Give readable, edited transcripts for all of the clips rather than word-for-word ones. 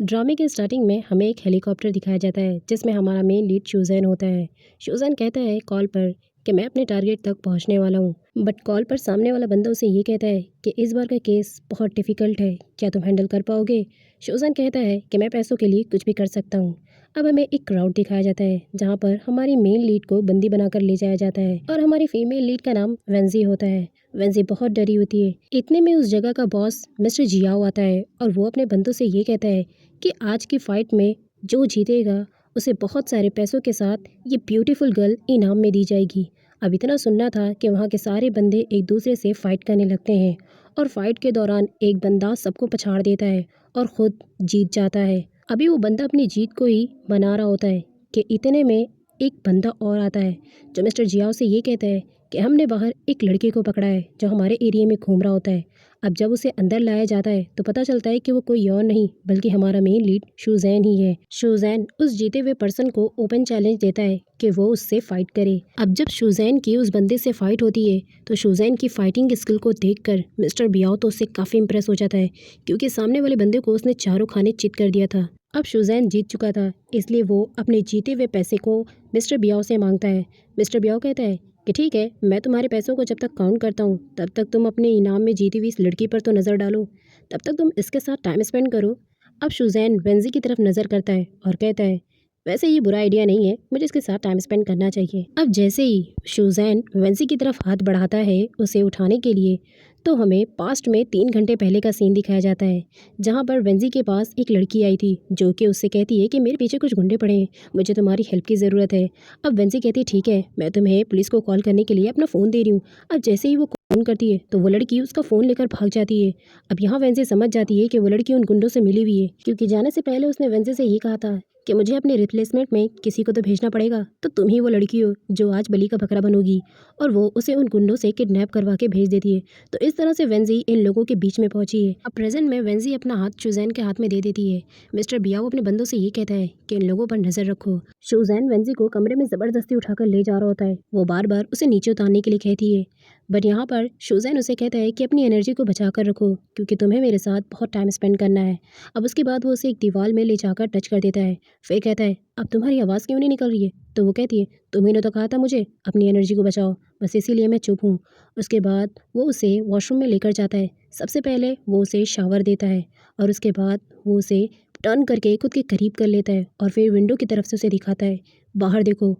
ड्रामे के स्टार्टिंग में हमें एक हेलीकॉप्टर दिखाया जाता है जिसमें हमारा मेन लीड शूजैन होता है। शूजैन कहता है कॉल पर कि मैं अपने टारगेट तक पहुंचने वाला हूं, बट कॉल पर सामने वाला बंदा उसे ये कहता है कि इस बार का केस बहुत डिफ़िकल्ट है, क्या तुम हैंडल कर पाओगे। शूजैन कहता है कि मैं पैसों के लिए कुछ भी कर सकता हूँ। अब हमें एक क्राउड दिखाया जाता है जहाँ पर हमारी मेन लीड को बंदी बनाकर ले जाया जाता है और हमारी फीमेल लीड का नाम वेंजी होता है। वेंजी बहुत डरी होती है। इतने में उस जगह का बॉस मिस्टर जियाओ आता है और वो अपने बंदों से ये कहता है कि आज की फ़ाइट में जो जीतेगा उसे बहुत सारे पैसों के साथ ये ब्यूटीफुल गर्ल इनाम में दी जाएगी। अब इतना सुनना था कि वहाँ के सारे बंदे एक दूसरे से फ़ाइट करने लगते हैं और फाइट के दौरान एक बंदा सबको पछाड़ देता है और ख़ुद जीत जाता है। अभी वो बंदा अपनी जीत को ही मना रहा होता है कि इतने में एक बंदा और आता है जो मिस्टर जियाओ से ये कहता है कि हमने बाहर एक लड़के को पकड़ा है जो हमारे एरिया में घूम रहा होता है। अब जब उसे अंदर लाया जाता है तो पता चलता है कि वो कोई और नहीं बल्कि हमारा मेन लीड शूजैन ही है। शूजैन उस जीते हुए पर्सन को ओपन चैलेंज देता है कि वो उससे फाइट करे। अब जब शूजैन की उस बंदे से फाइट होती है तो शूजैन की फाइटिंग स्किल को देखकर मिस्टर बियाओ तो उससे काफ़ी इंप्रेस हो जाता है, क्योंकि सामने वाले बंदे को उसने चारों खाने चित कर दिया था। अब शूजैन जीत चुका था, इसलिए वो अपने जीते हुए पैसे को मिस्टर बियाओ से मांगता है। मिस्टर बियाओ कहता है कि ठीक है, मैं तुम्हारे पैसों को जब तक काउंट करता हूँ तब तक तुम अपने इनाम में जीती हुई इस लड़की पर तो नज़र डालो, तब तक तुम इसके साथ टाइम स्पेंड करो। अब शूजैन वेंजी की तरफ नज़र करता है और कहता है वैसे ये बुरा आइडिया नहीं है, मुझे इसके साथ टाइम स्पेंड करना चाहिए। अब जैसे ही शूजैन वेंजी की तरफ हाथ बढ़ाता है उसे उठाने के लिए, तो हमें पास्ट में 3 घंटे पहले का सीन दिखाया जाता है जहाँ पर वेंजी के पास एक लड़की आई थी जो कि उससे कहती है कि मेरे पीछे कुछ गुंडे पड़े हैं, मुझे तुम्हारी हेल्प की ज़रूरत है। अब वेंजी कहती है ठीक है, मैं तुम्हें पुलिस को कॉल करने के लिए अपना फ़ोन दे रही हूँ। अब जैसे ही वो फ़ोन करती है तो वो लड़की उसका फ़ोन लेकर भाग जाती है। अब यहाँ वेंजी समझ जाती है कि वो लड़की उन गुंडों से मिली हुई है, क्योंकि जाने से पहले उसने वेंजी से ये कहा था कि मुझे अपने रिप्लेसमेंट में किसी को तो भेजना पड़ेगा, तो तुम ही वो लड़की हो जो आज बलि का बकरा बनोगी। और वो उसे उन गुंडों से किडनैप करवा के भेज देती है। तो इस तरह से वेंजी इन लोगों के बीच में पहुंची है। अब प्रेजेंट में वेंजी अपना हाथ शूजैन के हाथ में दे देती है। मिस्टर बियाओ अपने बंदों से ये कहता है कि इन लोगों पर नजर रखो। शूजैन वेंजी को कमरे में जबरदस्ती उठाकर ले जा रहा होता है। वो बार बार उसे नीचे उतारने के लिए कहती है, बट यहाँ पर शूजैन उसे कहता है कि अपनी एनर्जी को बचा कर रखो, क्योंकि तुम्हें मेरे साथ बहुत टाइम स्पेंड करना है। अब उसके बाद वो उसे एक दीवार में ले जाकर टच कर देता है। फिर कहता है अब तुम्हारी आवाज़ क्यों नहीं निकल रही है। तो वो कहती है तुम्हें तो कहा था मुझे अपनी एनर्जी को बचाओ, बस इसीलिए मैं चुप हूँ। उसके बाद वो उसे वॉशरूम में लेकर जाता है। सबसे पहले वो उसे शावर देता है और उसके बाद वो उसे टर्न करके खुद के करीब कर लेता है और फिर विंडो की तरफ से उसे दिखाता है, बाहर देखो,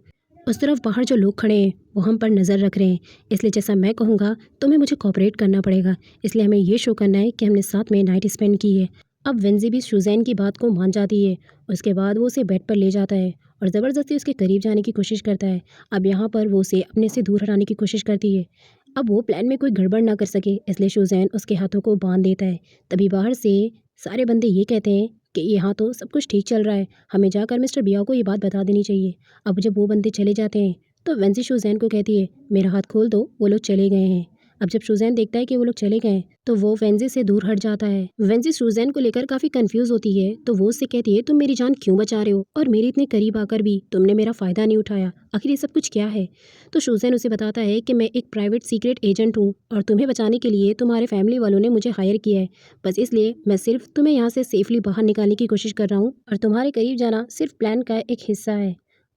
उस तरफ बाहर जो लोग खड़े हैं वो हम पर नज़र रख रहे हैं, इसलिए जैसा मैं कहूँगा तुम्हें मुझे कोऑपरेट करना पड़ेगा। इसलिए हमें ये शो करना है कि हमने साथ में नाइट स्पेंड की है। अब वेंजी भी शूजैन की बात को मान जाती है। उसके बाद वो उसे बेड पर ले जाता है और ज़बरदस्ती उसके करीब जाने की कोशिश करता है। अब यहाँ पर वो उसे अपने से दूर हटाने की कोशिश करती है। अब वो प्लान में कोई गड़बड़ ना कर सके, इसलिए शूजैन उसके हाथों को बांध देता है। तभी बाहर से सारे बंदे ये कहते हैं कि यहाँ तो सब कुछ ठीक चल रहा है, हमें जाकर मिस्टर बियाओ को ये बात बता देनी चाहिए। अब जब वो बंदे चले जाते हैं तो वेंजी शूजैन को कहती है मेरा हाथ खोल दो, वो लोग चले गए हैं। अब जब शूजैन देखता है कि वो लोग चले गए तो वो वेंजी से दूर हट जाता है। वेंजी शूजैन को लेकर काफ़ी कंफ्यूज होती है, तो वो उससे कहती है तुम मेरी जान क्यों बचा रहे हो और मेरे इतने करीब आकर भी तुमने मेरा फ़ायदा नहीं उठाया, आखिर ये सब कुछ क्या है। तो शूजैन उसे बताता है कि मैं एक प्राइवेट सीक्रेट एजेंट हूँ और तुम्हें बचाने के लिए तुम्हारे फैमिली वालों ने मुझे हायर किया है, बस इसलिए मैं सिर्फ तुम्हें यहाँ से सेफली बाहर निकालने की कोशिश कर रहा हूँ और तुम्हारे करीब जाना सिर्फ प्लान का एक हिस्सा है।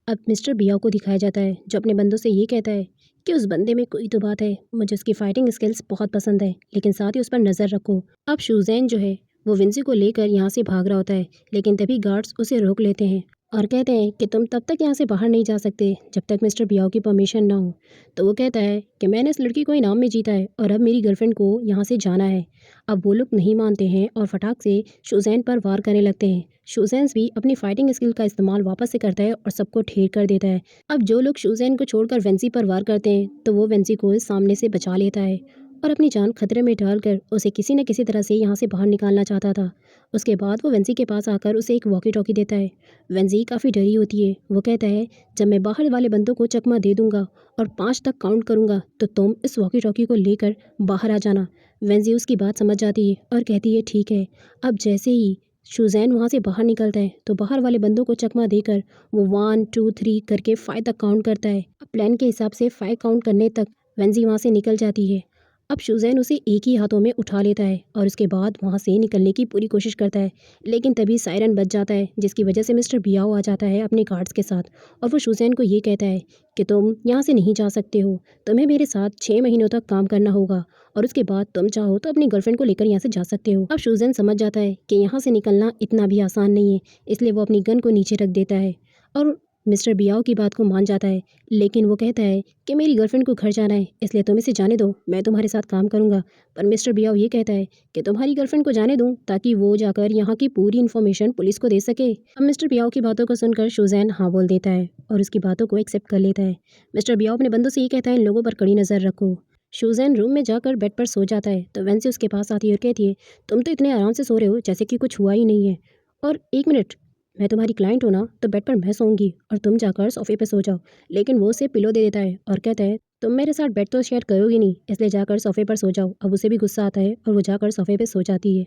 अब मिस्टर बियाओ को दिखाया जाता है जो अपने बंदों से ये कहता है कि उस बंदे में कोई तो बात है, मुझे उसकी फाइटिंग स्किल्स बहुत पसंद है, लेकिन साथ ही उस पर नज़र रखो। अब शूजैन जो है वो विंसी को लेकर यहाँ से भाग रहा होता है, लेकिन तभी गार्ड्स उसे रोक लेते हैं और कहते हैं कि तुम तब तक यहाँ से बाहर नहीं जा सकते जब तक मिस्टर बियाओ की परमिशन ना हो। तो वो कहता है कि मैंने इस लड़की को इनाम में जीता है और अब मेरी गर्लफ्रेंड को यहाँ से जाना है। अब वो लोग नहीं मानते हैं और फटाक से शूजैन पर वार करने लगते हैं। शूजैन भी अपनी फाइटिंग स्किल का इस्तेमाल वापस से करता है और सबको ढेर कर देता है। अब जो लोग शूजैन को छोड़कर वेंसी पर वार करते हैं तो वो वेंसी को सामने से बचा लेता है और अपनी जान खतरे में डालकर उसे किसी न किसी तरह से यहाँ से बाहर निकालना चाहता था। उसके बाद वो वेंसी के पास आकर उसे एक वॉकी टॉकी देता है। वेंसी काफ़ी डरी होती है। वो कहता है जब मैं बाहर वाले बंदों को चकमा दे दूंगा और 5 तक काउंट करूंगा तो तुम इस वॉकी टॉकी को लेकर बाहर आ जाना। वेंसी उसकी बात समझ जाती है और कहती है ठीक है। अब जैसे ही शूजैन वहाँ से बाहर निकलता है तो बाहर वाले बंदों को चकमा देकर वो 1 2 3 करके 5 तक काउंट करता है। अब प्लान के हिसाब से 5 काउंट करने तक वेंजी वहाँ से निकल जाती है। अब शुज़ैन उसे एक ही हाथों में उठा लेता है और उसके बाद वहाँ से निकलने की पूरी कोशिश करता है, लेकिन तभी सायरन बज जाता है जिसकी वजह से मिस्टर बियाओ आ जाता है अपने गार्ड्स के साथ। और वो शुज़ैन को ये कहता है कि तुम यहाँ से नहीं जा सकते हो, तुम्हें मेरे साथ 6 महीनों तक काम करना होगा और उसके बाद तुम चाहो तो अपनी गर्लफ्रेंड को लेकर यहाँ से जा सकते हो। अब शुज़ैन समझ जाता है कि यहाँ से निकलना इतना भी आसान नहीं है, इसलिए वो अपनी गन को नीचे रख देता है और मिस्टर बियाओ की बात को मान जाता है। लेकिन वो कहता है कि मेरी गर्लफ्रेंड को घर जाना है, इसलिए तुम इसे जाने दो, मैं तुम्हारे साथ काम करूंगा। पर मिस्टर बियाओ ये कहता है कि तुम्हारी गर्लफ्रेंड को जाने दूं ताकि वो जाकर यहाँ की पूरी इन्फॉर्मेशन पुलिस को दे सके। अब मिस्टर बियाओ की बातों को सुनकर शुज़ैन हाँ बोल देता है और उसकी बातों को एक्सेप्ट कर लेता है। मिस्टर बियाओ अपने बंदों से ये कहता है इन लोगों पर कड़ी नज़र रखो। शुज़ैन रूम में जाकर बेड पर सो जाता है तो वेंसी उसके पास आती है और कहती है तुम तो इतने आराम से सो रहे हो जैसे कि कुछ हुआ ही नहीं है। और एक मिनट, मैं तुम्हारी क्लाइंट हूँ ना, तो बेड पर मैं सोऊंगी और तुम जाकर सोफे पे सो जाओ। लेकिन वो उसे पिलो दे देता है और कहता है तुम मेरे साथ बेड तो शेयर करोगी नहीं, इसलिए जाकर सोफे पर सो जाओ। अब उसे भी गुस्सा आता है और वो जाकर सोफे पे सो जाती है।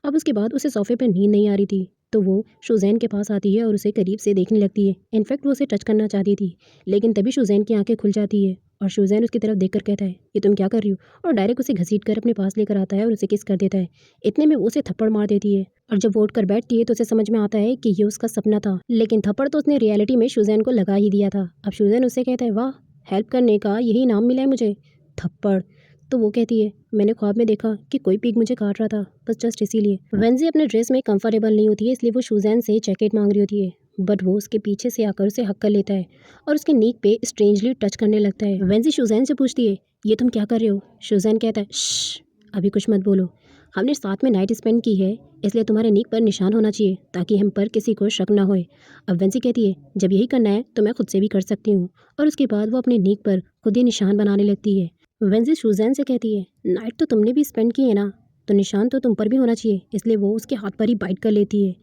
अब उसके बाद उसे सोफे पर नींद नहीं आ रही थी तो वो शुज़ैन के पास आती है और उसे करीब से देखने लगती है। इनफैक्ट वो उसे टच करना चाहती थी, लेकिन तभी शुज़ैन की आंखें खुल जाती है और शुज़ैन उसकी तरफ देखकर कहता है ये तुम क्या कर रही हो, और डायरेक्ट उसे घसीट कर अपने पास लेकर आता है और उसे किस कर देता है। इतने में वो उसे थप्पड़ मार देती है और जब वो उठकर बैठती है तो उसे समझ में आता है कि ये उसका सपना था, लेकिन थप्पड़ तो उसने रियलिटी में शुज़ैन को लगा ही दिया था। अब शुज़ैन उससे कहता है वाह, हेल्प करने का यही नाम मिला है मुझे, थप्पड़। तो वो कहती है मैंने ख्वाब में देखा कि कोई पीक मुझे काट रहा था, बस जस्ट इसीलिए। वेंजी अपने ड्रेस में कंफर्टेबल नहीं होती है, इसलिए वो शुज़ैन से जैकेट मांग रही होती है, बट वो उसके पीछे से आकर उसे हक कर लेता है और उसके नीक पे स्ट्रेंजली टच करने लगता है। वेंजी शुज़ैन से पूछती है ये तुम क्या कर रहे हो। शुज़ैन कहता है श्श, अभी कुछ मत बोलो, हमने साथ में नाइट स्पेंड की है, इसलिए तुम्हारे नीक पर निशान होना चाहिए ताकि हम पर किसी को शक ना होए। अब वेंसी कहती है जब यही करना है तो मैं खुद से भी कर सकती हूँ, और उसके बाद वो अपने नीक पर खुद ही निशान बनाने लगती है। वेंसी शुज़ैन से कहती है नाइट तो तुमने भी स्पेंड की है ना, तो निशान तो तुम पर भी होना चाहिए, इसलिए वो उसके हाथ पर ही बाइट कर लेती है।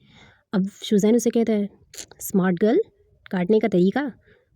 अब शुज़ैन उसे कहता है स्मार्ट गर्ल, काटने का तरीका।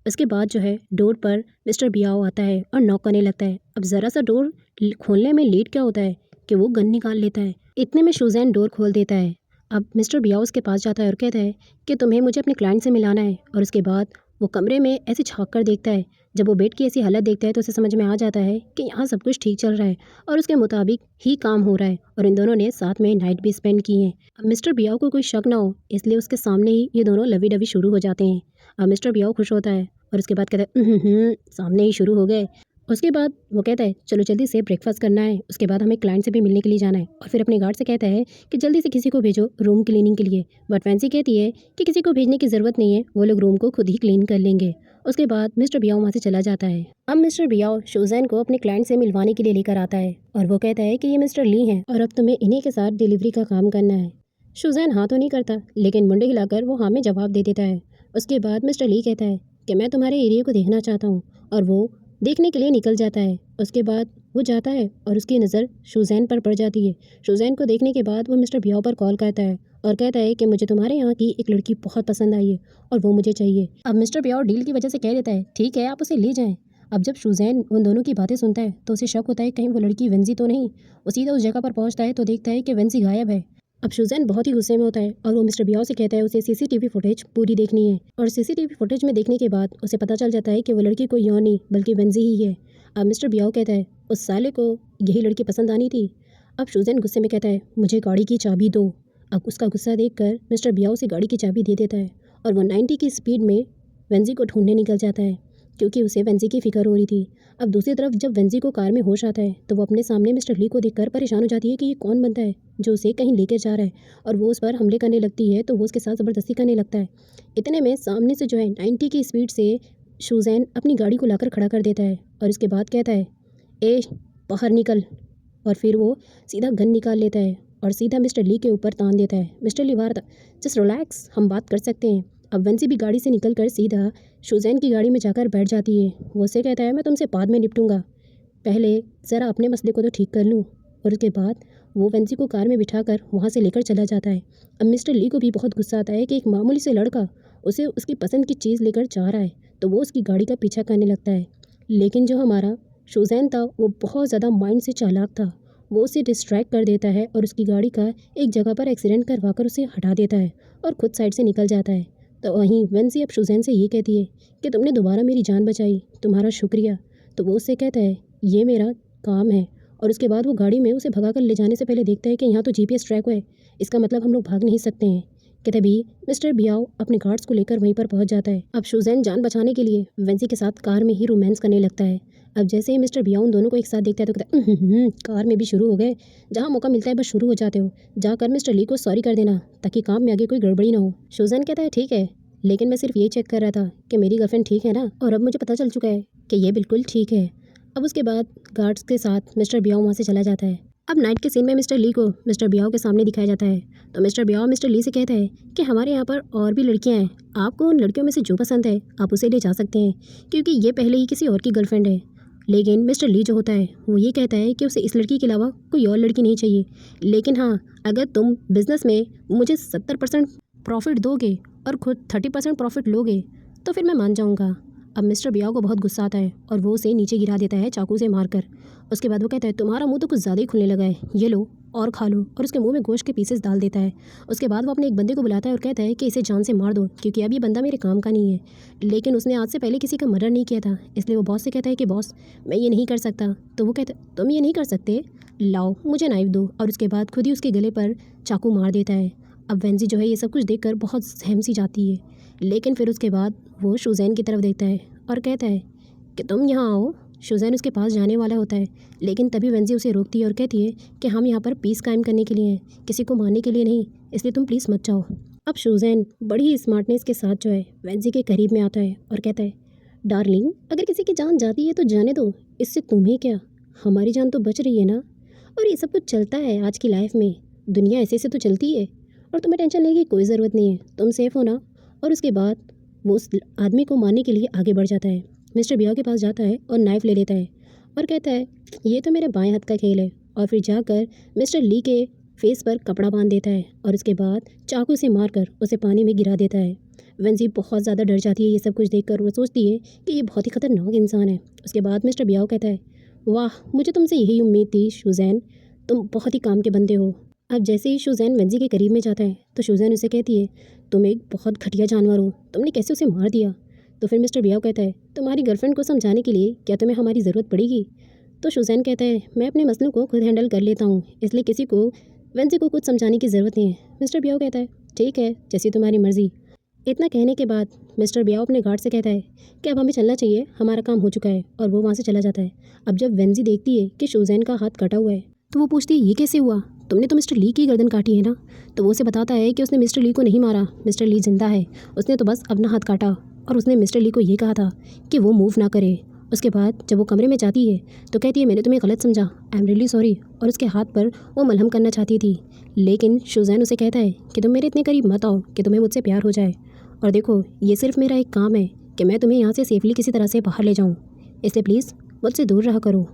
उसके बाद जो है डोर पर मिस्टर बियाओ आता है और नॉक करने लगता है। अब ज़रा सा डोर खोलने में लेट क्या होता है कि वो गन निकाल लेता है। इतने में शुज़ैन डोर खोल देता है। अब मिस्टर बियाओ उसके पास जाता है और कहता है कि तुम्हें मुझे अपने क्लाइंट से मिलाना है, और उसके बाद वो कमरे में ऐसे झाँक कर देखता है। जब वो बेड की ऐसी हालत देखता है तो उसे समझ में आ जाता है कि यहाँ सब कुछ ठीक चल रहा है और उसके मुताबिक ही काम हो रहा है, और इन दोनों ने साथ में नाइट भी स्पेंड की है। अब मिस्टर बियाओ को कोई शक ना हो, इसलिए उसके सामने ही ये दोनों लवी डवी शुरू हो जाते हैं। अब मिस्टर बियाओ खुश होता है और उसके बाद कहता है सामने ही शुरू हो गए। उसके बाद वो कहता है चलो जल्दी से ब्रेकफास्ट करना है, उसके बाद हमें क्लाइंट से भी मिलने के लिए जाना है, और फिर अपने गार्ड से कहता है कि जल्दी से किसी को भेजो रूम क्लीनिंग के लिए। बट वैंसी कहती है कि किसी को भेजने की ज़रूरत नहीं है, वो लोग रूम को खुद ही क्लीन कर लेंगे। उसके बाद मिस्टर बियाओ वहाँ से चला जाता है। अब मिस्टर बियाओ शुज़ैन को अपने क्लाइंट से मिलवाने के लिए लेकर आता है और वो कहता है कि ये मिस्टर ली हैं और अब तुम्हें इन्हीं के साथ डिलीवरी का काम करना है। शुज़ैन हाँ तो नहीं करता, लेकिन मुंडे हिलाकर वो हाँ में जवाब दे देता है। उसके बाद मिस्टर ली कहता है कि मैं तुम्हारे एरिया को देखना चाहता हूँ, और वो देखने के लिए निकल जाता है। उसके बाद वो जाता है और उसकी नज़र शुज़ैन पर पड़ जाती है। शुज़ैन को देखने के बाद वो मिस्टर बियाओ पर कॉल करता है और कहता है कि मुझे तुम्हारे यहाँ की एक लड़की बहुत पसंद आई है और वो मुझे चाहिए। अब मिस्टर बियाओ डील की वजह से कह देता है ठीक है आप उसे ले जाएं। अब जब शुज़ैन उन दोनों की बातें सुनता है तो उसे शक होता है कहीं वो लड़की वेंजी तो नहीं। वो सीधा उस जगह पर पहुँचता है तो देखता है कि वेंजी गायब है। अब शुज़ैन बहुत ही गुस्से में होता है और वो मिस्टर बियाओ से कहता है उसे सीसीटीवी फुटेज पूरी देखनी है, और सीसीटीवी फुटेज में देखने के बाद उसे पता चल जाता है कि वो लड़की कोई और नहीं बल्कि वेंजी ही है। अब मिस्टर बियाओ कहता है उस साले को यही लड़की पसंद आनी थी। अब शुज़ैन गुस्से में कहता है मुझे गाड़ी की चाबी दो। अब उसका गुस्सा देखकर मिस्टर बियाओ से गाड़ी की चाबी दे देता है और वो 90 की स्पीड में वेंजी को ढूंढने निकल जाता है, क्योंकि उसे वेंजी की फिक्र हो रही थी। अब दूसरी तरफ जब वेंजी को कार में होश आता है तो वो अपने सामने मिस्टर ली को देखकर परेशान हो जाती है कि ये कौन बनता है जो उसे कहीं लेकर जा रहा है, और वो उस पर हमले करने लगती है तो वो उसके साथ ज़बरदस्ती करने लगता है। इतने में सामने से जो है 90 की स्पीड से शुज़ैन अपनी गाड़ी को लाकर खड़ा कर देता है और इसके बाद कहता है ए बाहर निकल, और फिर वो सीधा गन निकाल लेता है और सीधा मिस्टर ली के ऊपर तान देता है। मिस्टर ली वारता जस्ट रिलैक्स, हम बात कर सकते हैं। अब वेंसी भी गाड़ी से निकलकर सीधा शुज़ैन की गाड़ी में जाकर बैठ जाती है। वो उससे कहता है मैं तुमसे बाद में निपटूंगा, पहले ज़रा अपने मसले को तो ठीक कर लूँ, और उसके बाद वो वेंसी को कार में बिठाकर वहाँ से लेकर चला जाता है। अब मिस्टर ली को भी बहुत गुस्सा आता है कि एक मामूली से लड़का उसे उसकी पसंद की चीज़ लेकर जा रहा है, तो वो उसकी गाड़ी का पीछा करने लगता है। लेकिन जो हमारा शुज़ैन था वो बहुत ज़्यादा माइंड से चालाक था, वो उसे डिस्ट्रैक्ट कर देता है और उसकी गाड़ी का एक जगह पर एक्सीडेंट करवाकर उसे हटा देता है और खुद साइड से निकल जाता है। तो वहीं वेंसी अब शुज़ैन से ये कहती है कि तुमने दोबारा मेरी जान बचाई, तुम्हारा शुक्रिया। तो वो उससे कहता है ये मेरा काम है, और उसके बाद वो गाड़ी में उसे भगाकर ले जाने से पहले देखता है कि यहाँ तो जीपीएस ट्रैक है, इसका मतलब हम लोग भाग नहीं सकते हैं कि तभी मिस्टर बियाओ अपने गार्ड्स को लेकर वहीं पर पहुंच जाता है। अब शुजैन जान बचाने के लिए वेंजी के साथ कार में ही रोमांस करने लगता है। अब जैसे ही मिस्टर बियाओ उन दोनों को एक साथ देखता है तो कहता है कार में भी शुरू हो गए, जहाँ मौका मिलता है बस शुरू हो जाते हो, जाकर मिस्टर ली को सॉरी कर देना ताकि काम में आगे कोई गड़बड़ी ना हो। शुजैन कहता है ठीक है, लेकिन मैं सिर्फ ये चेक कर रहा था कि मेरी गर्लफ्रेंड ठीक है ना, और अब मुझे पता चल चुका है कि ये बिल्कुल ठीक है। अब उसके बाद गार्ड्स के साथ मिस्टर बियाओ वहाँ से चला जाता है। अब नाइट के सीन में मिस्टर ली को मिस्टर बियाओ के सामने दिखाया जाता है तो मिस्टर बियाओ मिस्टर ली से कहता है कि हमारे यहाँ पर और भी लड़कियाँ हैं, आपको उन लड़कियों में से जो पसंद है आप उसे ले जा सकते हैं, क्योंकि ये पहले ही किसी और की गर्लफ्रेंड है। लेकिन मिस्टर ली जो होता है वो ये कहता है कि उसे इस लड़की के अलावा कोई और लड़की नहीं चाहिए, लेकिन हाँ अगर तुम बिज़नेस में मुझे 70% प्रॉफिट दोगे और खुद 30% प्रॉफिट लोगे तो फिर मैं मान जाऊँगा। अब मिस्टर बियाओ को बहुत गुस्सा आता है और वो उसे नीचे गिरा देता है चाकू से मारकर। उसके बाद वो कहता है तुम्हारा मुंह तो कुछ ज़्यादा ही खुलने लगा है, ये लो और खा लो, और उसके मुंह में गोश्त के पीसेस डाल देता है। उसके बाद वो अपने एक बंदे को बुलाता है और कहता है कि इसे जान से मार दो, क्योंकि अब ये बंदा मेरे काम का नहीं है, लेकिन उसने आज से पहले किसी का मर्डर नहीं किया था। इसलिए वो बॉस से कहता है कि बॉस मैं ये नहीं कर सकता। तो वो कहता है तुम ये नहीं कर सकते, लाओ मुझे नाइफ दो, और उसके बाद खुद ही उसके गले पर चाकू मार देता है। अब वेंजी जो है ये सब कुछ देखकर बहुत सहम सी जाती है, लेकिन फिर उसके बाद वो शुजैन की तरफ देखता है और कहता है कि तुम यहाँ आओ। शुजैन उसके पास जाने वाला होता है, लेकिन तभी वेंजी उसे रोकती है और कहती है कि हम यहाँ पर पीस कायम करने के लिए हैं, किसी को मारने के लिए नहीं, इसलिए तुम प्लीज़ मत जाओ। अब शुजैन बड़ी ही स्मार्टनेस के साथ जो है वेंजी के करीब में आता है और कहता है डार्लिंग अगर किसी की जान जाती है तो जाने दो, इससे तुम्हें क्या, हमारी जान तो बच रही है ना। और ये सब कुछ चलता है आज की लाइफ में, दुनिया ऐसे से तो चलती है, और तुम्हें टेंशन लेने की कोई ज़रूरत नहीं है, तुम सेफ़ हो ना। और उसके बाद वो उस आदमी को मारने के लिए आगे बढ़ जाता है। मिस्टर बियाओ के पास जाता है और नाइफ ले लेता है और कहता है ये तो मेरे बाएं हाथ का खेल है, और फिर जाकर मिस्टर ली के फेस पर कपड़ा बांध देता है और उसके बाद चाकू से मारकर उसे पानी में गिरा देता है। वेंजी बहुत ज़्यादा डर जाती है ये सब कुछ देखकर, वो सोचती है कि ये बहुत ही खतरनाक इंसान है। उसके बाद मिस्टर बियाओ कहता है वाह मुझे तुमसे यही उम्मीद थी शुजैन, तुम बहुत ही काम के बंदे हो। अब जैसे ही शुजैन वेंजी के करीब में जाता है तो शुजैन उसे कहती है तुम एक बहुत घटिया जानवर हो, तुमने कैसे उसे मार दिया। तो फिर मिस्टर बियाओ कहता है तुम्हारी गर्लफ्रेंड को समझाने के लिए क्या तुम्हें हमारी ज़रूरत पड़ेगी। तो शुजैन कहता है मैं अपने मसलों को खुद हैंडल कर लेता हूँ, इसलिए किसी को वेंजी को कुछ समझाने की ज़रूरत नहीं है। मिस्टर बियाओ कहता है ठीक है जैसी तुम्हारी मर्ज़ी। इतना कहने के बाद मिस्टर बियाओ अपने गार्ड से कहता है कि अब हमें चलना चाहिए, हमारा काम हो चुका है, और वो वहाँ से चला जाता है। अब जब वेंजी देखती है कि शुजैन का हाथ कटा हुआ है तो वो पूछती है ये कैसे हुआ, तुमने तो मिस्टर ली की गर्दन काटी है ना। तो वो उसे बताता है कि उसने मिस्टर ली को नहीं मारा, मिस्टर ली जिंदा है, उसने तो बस अपना हाथ काटा, और उसने मिस्टर ली को ये कहा था कि वो मूव ना करे। उसके बाद जब वो कमरे में जाती है तो कहती है मैंने तुम्हें गलत समझा, आई एम रियली सॉरी, और उसके हाथ पर वो मलहम करना चाहती थी, लेकिन शुजैन उसे कहता है कि तुम मेरे इतने करीब मत आओ कि तुम्हें मुझसे प्यार हो जाए, और देखो ये सिर्फ मेरा एक काम है कि मैं तुम्हें यहाँ से सेफली किसी तरह से बाहर ले जाऊँ, इसलिए प्लीज़ मुझसे दूर रहा करो।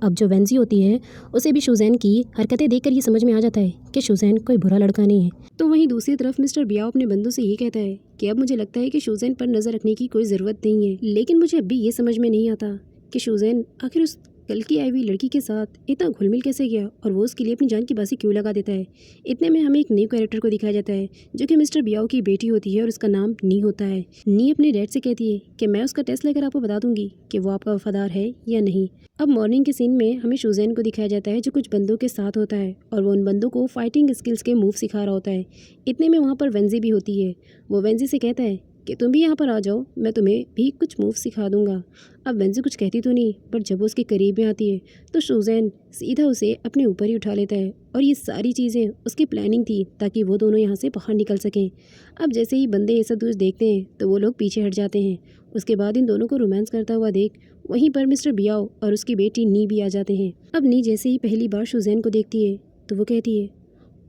अब जो वेंजी होती है उसे भी शुजैन की हरकतें देखकर ये समझ में आ जाता है कि शुजैन कोई बुरा लड़का नहीं है। तो वहीं दूसरी तरफ मिस्टर बियाओ अपने बंदों से ये कहता है कि अब मुझे लगता है कि शुजैन पर नज़र रखने की कोई ज़रूरत नहीं है, लेकिन मुझे अभी ये समझ में नहीं आता कि शुजैन आखिर उस कल की आई हुई लड़की के साथ इतना घुल-मिल कैसे गया, और वो उसके लिए अपनी जान की बाजी क्यों लगा देता है। इतने में हमें एक न्यू कैरेक्टर को दिखाया जाता है जो कि मिस्टर बियाओ की बेटी होती है और उसका नाम नी होता है। नी अपने डैड से कहती है कि मैं उसका टेस्ट लेकर आपको बता दूंगी कि वो आपका वफादार है या नहीं। अब मॉर्निंग के सीन में हमें शुजैन को दिखाया जाता है जो कुछ बंदों के साथ होता है, और वो उन बंदों को फाइटिंग स्किल्स के मूव सिखा रहा होता है। इतने में वहाँ पर वेंजी भी होती है। वो वेंजी से कहता है कि तुम भी यहाँ पर आ जाओ, मैं तुम्हें भी कुछ मूव सिखा दूंगा। अब वेंजी कुछ कहती तो नहीं, पर जब वो उसके करीब में आती है तो शुजैन सीधा उसे अपने ऊपर ही उठा लेता है, और ये सारी चीज़ें उसकी प्लानिंग थी ताकि वो दोनों यहाँ से बाहर निकल सकें। अब जैसे ही बंदे ये सब कुछ देखते हैं तो वो लोग पीछे हट जाते हैं। उसके बाद इन दोनों को रोमांस करता हुआ देख वहीं पर मिस्टर बियाओ और उसकी बेटी नी भी आ जाते हैं। अब नी जैसे ही पहली बार शुजैन को देखती है तो वो कहती है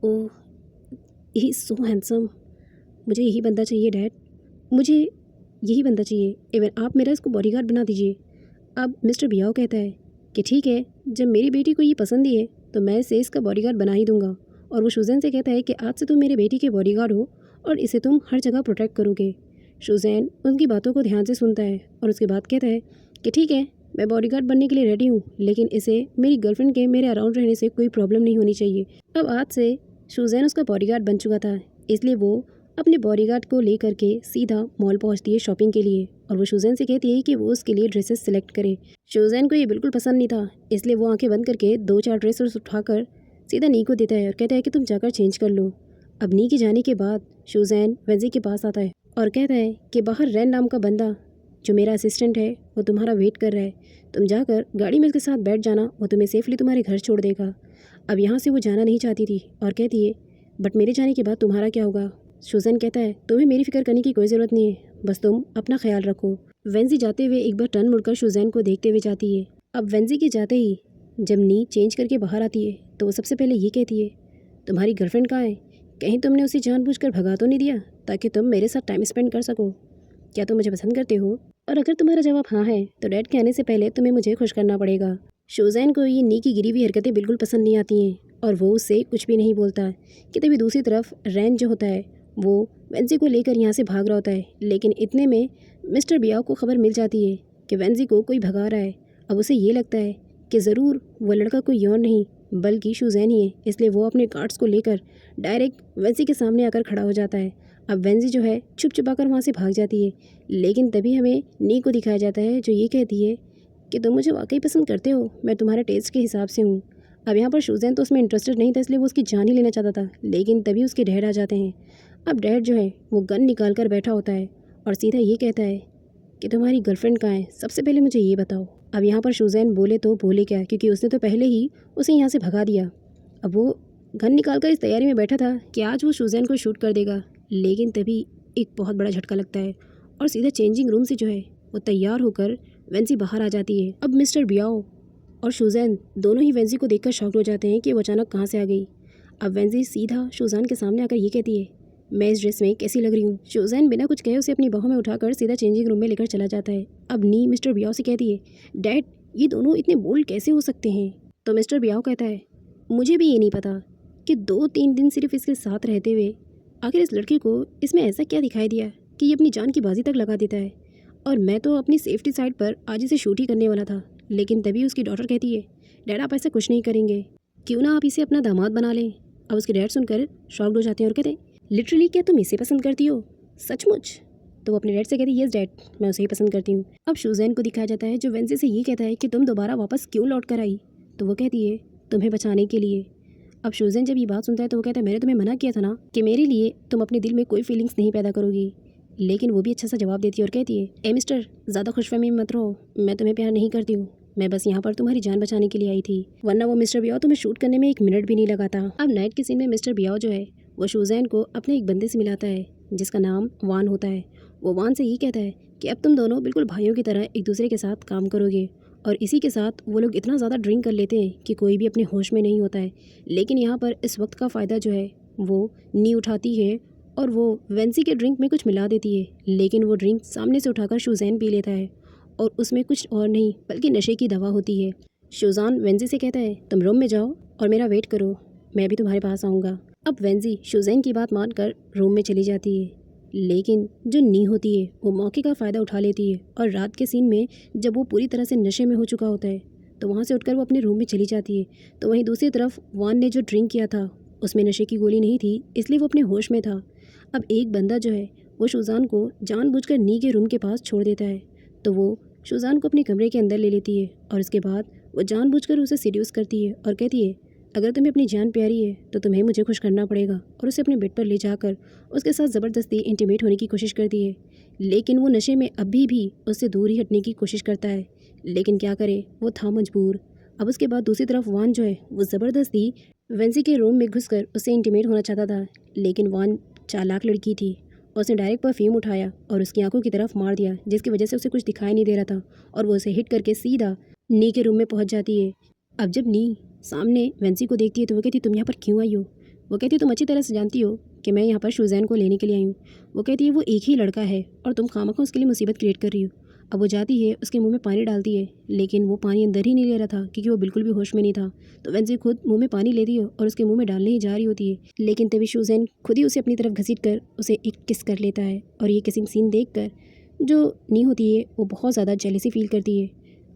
ओह ही इज़ सो हैंडसम, मुझे यही बंदा चाहिए डैड, मुझे यही बंदा चाहिए, इवन आप मेरा इसको बॉडीगार्ड बना दीजिए। अब मिस्टर बियाओ कहता है कि ठीक है, जब मेरी बेटी को ये पसंद ही है तो मैं इसे इसका बॉडीगार्ड बना ही दूंगा। और वो शुजैन से कहता है कि आज से तुम मेरे बेटी के बॉडीगार्ड हो और इसे तुम हर जगह प्रोटेक्ट करोगे। शुजैन उनकी बातों को ध्यान से सुनता है और उसके बाद कहता है कि ठीक है, मैं बॉडीगार्ड बनने के लिए रेडी हूँ, लेकिन इसे मेरी गर्लफ्रेंड के मेरे अराउंड रहने से कोई प्रॉब्लम नहीं होनी चाहिए। अब आज से शुजैन उसका बॉडीगार्ड बन चुका था, इसलिए वो अपने बॉडीगार्ड को लेकर के सीधा मॉल पहुंचती है शॉपिंग के लिए और वो शूजैन से कहती है कि वो उसके लिए ड्रेसेस सिलेक्ट करे। शूजैन को ये बिल्कुल पसंद नहीं था, इसलिए वो आंखें बंद करके 2-4 ड्रेसेस उठाकर सीधा नी को देता है और कहता है कि तुम जाकर चेंज कर लो। अब नी के जाने के बाद शूजैन वेंजी के पास आता है और कहता है कि बाहर रैन नाम का बंदा जो मेरा असिस्टेंट है वो तुम्हारा वेट कर रहा है, तुम जाकर गाड़ी में उसके साथ बैठ जाना, वो तुम्हें सेफली तुम्हारे घर छोड़ देगा। अब यहाँ से वो जाना नहीं चाहती थी और कहती है बट मेरे जाने के बाद तुम्हारा क्या होगा। शूजैन कहता है तुम्हें मेरी फिक्र करने की कोई ज़रूरत नहीं है, बस तुम अपना ख्याल रखो। वेंजी जाते हुए एक बार टर्न मुड़कर शूजैन को देखते हुए जाती है। अब वेंजी के जाते ही जब नी चेंज करके बाहर आती है तो वो सबसे पहले ये कहती है तुम्हारी गर्लफ्रेंड कहाँ है, कहीं तुमने उसे जानबूझकर भगा तो नहीं दिया ताकि तुम मेरे साथ टाइम स्पेंड कर सको। क्या तुम मुझे पसंद करते हो? और अगर तुम्हारा जवाब हाँ है तो डैड के आने से पहले तुम्हें मुझे खुश करना पड़ेगा। शूजैन को ये नी की गिरी हुई हरकतें बिल्कुल पसंद नहीं आती हैं और वो उससे कुछ भी नहीं बोलता कि तभी दूसरी तरफ रैन जो होता है वो वेंजी को लेकर यहाँ से भाग रहा होता है। लेकिन इतने में मिस्टर बियाओ को खबर मिल जाती है कि वेंजी को कोई भगा रहा है। अब उसे ये लगता है कि ज़रूर वो लड़का कोई और नहीं बल्कि शूजैन ही है, इसलिए वो अपने कार्ड्स को लेकर डायरेक्ट वेंजी के सामने आकर खड़ा हो जाता है। अब वेंजी जो है छुप छुपाकर वहाँ से भाग जाती है, लेकिन तभी हमें नी को दिखाया जाता है जो ये कहती है कि तुम मुझे वाकई पसंद करते हो, मैं तुम्हारे टेस्ट के हिसाब से हूँ। अब यहाँ पर शूजैन तो उसमें इंटरेस्टेड नहीं था, इसलिए वो उसकी जान ही लेना चाहता था, लेकिन तभी उसके डैड आ जाते हैं। अब डैड जो है वो गन निकाल कर बैठा होता है और सीधा ये कहता है कि तुम्हारी गर्लफ्रेंड कहाँ है, सबसे पहले मुझे ये बताओ। अब यहाँ पर शूजैन बोले तो बोले क्या, क्योंकि उसने तो पहले ही उसे यहाँ से भगा दिया। अब वो गन निकाल कर इस तैयारी में बैठा था कि आज वो शूजैन को शूट कर देगा, लेकिन तभी एक बहुत बड़ा झटका लगता है और सीधा चेंजिंग रूम से जो है वो तैयार होकर वेंजी बाहर आ जाती है। अब मिस्टर बियाओ और शूजैन दोनों ही वेंजी को देखकर शॉक्ड हो जाते हैं कि वो अचानक कहाँ से आ गई। अब वेंजी सीधा शूजैन के सामने आकर ये कहती है मैं इस ड्रेस में कैसी लग रही हूँ। शूजैन बिना कुछ कहे उसे अपनी बाहों में उठाकर सीधा चेंजिंग रूम में लेकर चला जाता है। अब नी मिस्टर बियाओ से कहती है डैड ये दोनों इतने बोल्ड कैसे हो सकते हैं। तो मिस्टर बियाओ कहता है मुझे भी ये नहीं पता कि 2-3 दिन सिर्फ इसके साथ रहते हुए आखिर इस लड़के को इसमें ऐसा क्या दिखाई दिया कि ये अपनी जान की बाजी तक लगा देता है, और मैं तो अपनी सेफ्टी साइड पर आज इसे शूट ही करने वाला था। लेकिन तभी उसकी डॉटर कहती है डैड आप ऐसा कुछ नहीं करेंगे, क्यों ना आप इसे अपना दामाद बना लें। अब उसके डैड सुनकर शॉक्ड हो जाते हैं और कहते हैं लिटरली क्या तुम इसे पसंद करती हो, सचमुच? तो वो अपने डैड से कहती है यस डैड मैं उसे ही पसंद करती हूँ। अब शूजैन को दिखाया जाता है जो वेंजी से ये कहता है कि तुम दोबारा वापस क्यों लौट कर आई। तो वो कहती है तुम्हें बचाने के लिए। अब शूजैन जब ये बात सुनता है तो वो कहता है मैंने तुम्हें मना किया था ना कि मेरे लिए तुम अपने दिल में कोई फीलिंग्स नहीं पैदा करोगी। लेकिन वो भी अच्छा सा जवाब देती है और कहती है ए मिस्टर ज़्यादा खुशफहमी में मत रहो, मैं तुम्हें प्यार नहीं करती हूँ, मैं बस यहाँ पर तुम्हारी जान बचाने के लिए आई थी, वरना वो मिस्टर बियाओ तुम्हें शूट करने में 1 मिनट भी नहीं लगा था। अब नाइट के सीन में मिस्टर बियाओ जो है वो शूजैन को अपने एक बंदे से मिलाता है जिसका नाम वान होता है। वो वान से ये कहता है कि अब तुम दोनों बिल्कुल भाइयों की तरह एक दूसरे के साथ काम करोगे, और इसी के साथ वो लोग इतना ज़्यादा ड्रिंक कर लेते हैं कि कोई भी अपने होश में नहीं होता है। लेकिन यहाँ पर इस वक्त का फ़ायदा जो है वो नी उठाती है और वो वेंसी के ड्रिंक में कुछ मिला देती है, लेकिन वो ड्रिंक सामने से उठाकर शूजैन पी लेता है और उसमें कुछ और नहीं बल्कि नशे की दवा होती है। शूजान वेंजी से कहता है तुम रूम में जाओ और मेरा वेट करो, मैं भी तुम्हारे पास आऊँगा। अब वेंजी शूजैन की बात मानकर रूम में चली जाती है, लेकिन जो नी होती है वो मौके का फ़ायदा उठा लेती है और रात के सीन में जब वो पूरी तरह से नशे में हो चुका होता है तो वहाँ से उठकर वो अपने रूम में चली जाती है। तो वहीं दूसरी तरफ वान ने जो ड्रिंक किया था उसमें नशे की गोली नहीं थी, इसलिए वो अपने होश में था। अब एक बंदा जो है वो शूजान को जानबूझकर नी के रूम के पास छोड़ देता है, तो वो शूजान को अपने कमरे के अंदर ले लेती है और उसके बाद वो जानबूझकर उसे सीड्यूस करती है और कहती है अगर तुम्हें अपनी जान प्यारी है तो तुम्हें मुझे खुश करना पड़ेगा, और उसे अपने बेड पर ले जाकर उसके साथ ज़बरदस्ती इंटीमेट होने की कोशिश करती है। लेकिन वो नशे में अभी भी उससे दूर ही हटने की कोशिश करता है, लेकिन क्या करे वो था मजबूर। अब उसके बाद दूसरी तरफ वान जो है वो ज़बरदस्ती वेंसी के रूम में घुसकर उससे इंटीमेट होना चाहता था, लेकिन वान चालाक लड़की थी, उसने डायरेक्ट परफ्यूम उठाया और उसकी आंखों की तरफ मार दिया, जिसकी वजह से उसे कुछ दिखाई नहीं दे रहा था और वो उसे हिट करके सीधा नी के रूम में पहुंच जाती है। अब जब नी सामने वेंसी को देखती है तो वो कहती है तुम यहाँ पर क्यों आई हो। वो कहती है तुम अच्छी तरह से जानती हो कि मैं यहाँ पर शूजैन को लेने के लिए आई हूँ। वो कहती है वो एक ही लड़का है और तुम खामखा उसके लिए मुसीबत क्रिएट कर रही हो। अब वो जाती है उसके मुंह में पानी डालती है, लेकिन वो पानी अंदर ही नहीं ले रहा था क्योंकि वो बिल्कुल भी होश में नहीं था। तो वेंसी खुद मुंह में पानी लेती है और उसके मुंह में डालने ही जा रही होती है, लेकिन तभी शूजैन खुद ही उसे अपनी तरफ घसीट कर उसे एक किस कर लेता है। और ये किसिंग सीन देख कर जो नी होती है वो बहुत ज़्यादा जेलसी फील करती है।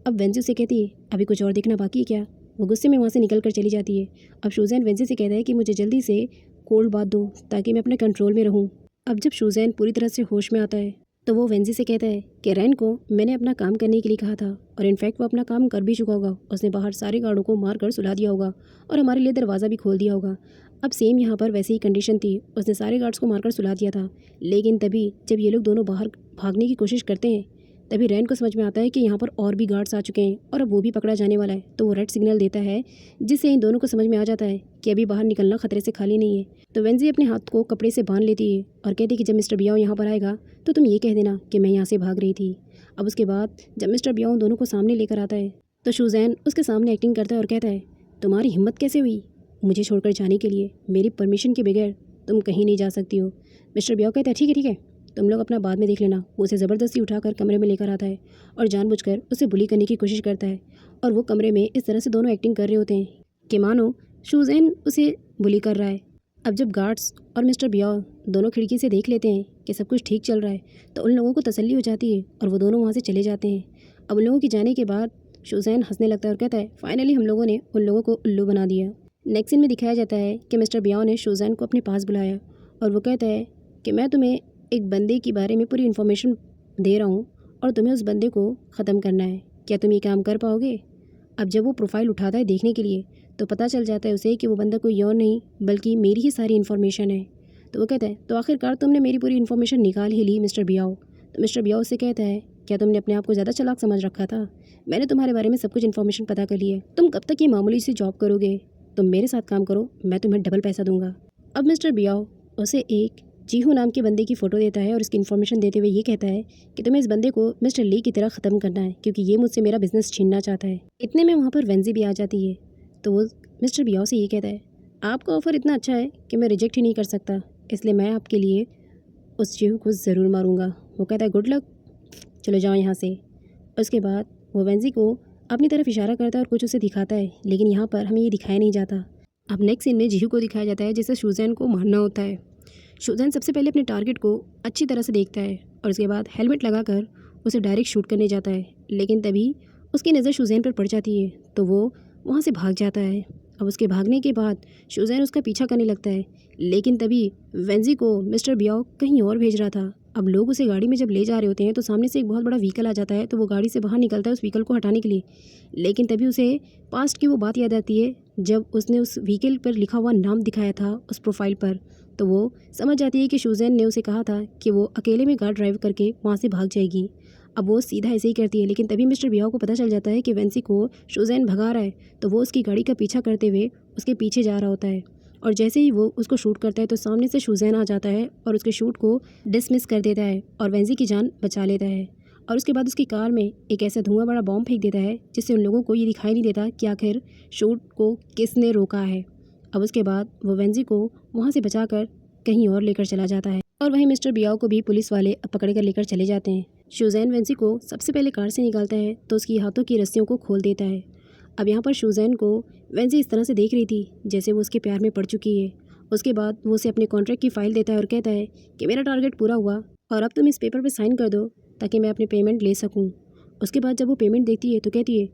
अब वेंसी उसे कहती है अभी कुछ और देखना बाकी है क्या। वो गुस्से में वहाँ से निकल कर चली जाती है। अब शूजैन वेंसी से कहता है कि मुझे जल्दी से कोल्ड बाथ दो ताकि मैं अपने कंट्रोल में रहूँ। अब जब शुजैन पूरी तरह से होश में आता है तो वो वेंजी से कहता है कि रैन को मैंने अपना काम करने के लिए कहा था और इनफैक्ट वो अपना काम कर भी चुका होगा। उसने बाहर सारे गार्डों को मार कर सुला दिया होगा और हमारे लिए दरवाज़ा भी खोल दिया होगा। अब सेम यहाँ पर वैसी ही कंडीशन थी, उसने सारे गार्ड्स को मारकर सुला दिया था। लेकिन तभी जब ये लोग दोनों बाहर भागने की कोशिश करते हैं तभी रैन को समझ में आता है कि यहाँ पर और भी गार्ड्स आ चुके हैं और अब वो भी पकड़ा जाने वाला है। तो वो रेड सिग्नल देता है जिससे इन दोनों को समझ में आ जाता है कि अभी बाहर निकलना खतरे से खाली नहीं है। तो वेंजी अपने हाथ को कपड़े से बांध लेती है और कहती है कि जब मिस्टर बियाओ यहाँ पर आएगा तो तुम ये कह देना कि मैं यहाँ से भाग रही थी। अब उसके बाद जब मिस्टर बियाओ दोनों को सामने लेकर आता है तो शुजैन उसके सामने एक्टिंग करता है और कहता है तुम्हारी हिम्मत कैसे हुई मुझे छोड़कर जाने के लिए, मेरी परमिशन के बगैर तुम कहीं नहीं जा सकती हो। मिस्टर बियाओ कहता है ठीक है तुम लोग अपना बाद में देख लेना। वो उसे ज़बरदस्ती उठाकर कमरे में लेकर आता है और जानबूझकर उसे बुली करने की कोशिश करता है और वो कमरे में इस तरह से दोनों एक्टिंग कर रहे होते हैं कि मानो शुजैन उसे बुली कर रहा है। अब जब गार्ड्स और मिस्टर बियाओ दोनों खिड़की से देख लेते हैं कि सब कुछ ठीक चल रहा है तो उन लोगों को तसल्ली हो जाती है और वो दोनों वहाँ से चले जाते हैं। अब उन लोगों के जाने के बाद शुजैन हंसने लगता है और कहता है फाइनली हम लोगों ने उन लोगों को उल्लू बना दिया। नेक्स्ट सीन में दिखाया जाता है कि मिस्टर बियाओ ने शुजैन को अपने पास बुलाया और वो कहता है कि मैं तुम्हें एक बंदे के बारे में पूरी इन्फॉर्मेशन दे रहा हूँ और तुम्हें उस बंदे को ख़त्म करना है, क्या तुम ये काम कर पाओगे। अब जब वो प्रोफाइल उठाता है देखने के लिए तो पता चल जाता है उसे कि वो बंदा कोई और नहीं बल्कि मेरी ही सारी इन्फॉर्मेशन है। तो वो कहता है तो आखिरकार तुमने मेरी पूरी इन्फॉर्मेशन निकाल ही ली मिस्टर बियाओ। तो मिस्टर बियाओ से कहता है क्या तुमने अपने आप को ज़्यादा चालाक समझ रखा था, मैंने तुम्हारे बारे में सब कुछ इन्फॉर्मेशन पता कर ली है। तुम कब तक ये मामूली सी जॉब करोगे, तुम मेरे साथ काम करो, मैं तुम्हें डबल पैसा दूंगा। अब मिस्टर बियाओ उसे एक जीहू नाम के बंदे की फ़ोटो देता है और इसकी इन्फॉर्मेशन देते हुए ये कहता है कि तुम्हें इस बंदे को मिस्टर ली की तरह ख़त्म करना है क्योंकि ये मुझसे मेरा बिजनेस छीनना चाहता है। इतने में वहाँ पर वेंजी भी आ जाती है तो वो मिस्टर बियाओ से ये कहता है आपका ऑफ़र इतना अच्छा है कि मैं रिजेक्ट ही नहीं कर सकता, इसलिए मैं आपके लिए उस जीहू को ज़रूर मारूंगा। वो कहता है गुड लक, चलो जाओ यहाँ से। उसके बाद वो वेंजी को अपनी तरफ इशारा करता है और कुछ उसे दिखाता है, लेकिन यहाँ पर हमें ये दिखाया नहीं जाता। अब नेक्स्ट सीन में जीहू को दिखाया जाता है जिसे शुजैन को मारना होता है। शुजैन सबसे पहले अपने टारगेट को अच्छी तरह से देखता है और उसके बाद हेलमेट लगाकर उसे डायरेक्ट शूट करने जाता है, लेकिन तभी उसकी नज़र शुजैन पर पड़ जाती है तो वो वहाँ से भाग जाता है। अब उसके भागने के बाद शुजैन उसका पीछा करने लगता है, लेकिन तभी वेंजी को मिस्टर बियाओ कहीं और भेज रहा था। अब लोग उसे गाड़ी में जब ले जा रहे होते हैं तो सामने से एक बहुत बड़ा व्हीकल आ जाता है तो वो गाड़ी से बाहर निकलता है उस व्हीकल को हटाने के लिए, लेकिन तभी उसे पास्ट की वो बात याद आती है जब उसने उस व्हीकल पर लिखा हुआ नाम दिखाया था उस प्रोफाइल पर। तो वो समझ जाती है कि शुजैन ने उसे कहा था कि वो अकेले में कार ड्राइव करके वहाँ से भाग जाएगी। अब वो सीधा ऐसे ही करती है, लेकिन तभी मिस्टर बियाओ को पता चल जाता है कि वेंसी को शुजैन भगा रहा है तो वो उसकी गाड़ी का पीछा करते हुए उसके पीछे जा रहा होता है और जैसे ही वो उसको शूट करता है तो सामने से शुजैन आ जाता है और उसके शूट को डिसमिस कर देता है और वेंसी की जान बचा लेता है। और उसके बाद उसकी कार में एक ऐसा धुआं बड़ा बॉम्ब फेंक देता है जिससे उन लोगों को ये दिखाई नहीं देता कि आखिर शूट को किसने रोका है। अब उसके बाद वो वेंजी को वहाँ से बचाकर कहीं और लेकर चला जाता है और वहीं मिस्टर बियाओ को भी पुलिस वाले पकड़ कर लेकर चले जाते हैं। शुजैन वेंसी को सबसे पहले कार से निकालता है तो उसकी हाथों की रस्सियों को खोल देता है। अब यहाँ पर शुजैन को वेंसी इस तरह से देख रही थी जैसे वो उसके प्यार में पड़ चुकी है। उसके बाद वो उसे अपने कॉन्ट्रैक्ट की फ़ाइल देता है और कहता है कि मेरा टारगेट पूरा हुआ और अब तुम इस पेपर पर साइन कर दो ताकि मैं अपनी पेमेंट ले सकूँ। उसके बाद जब वो पेमेंट देखती है तो कहती है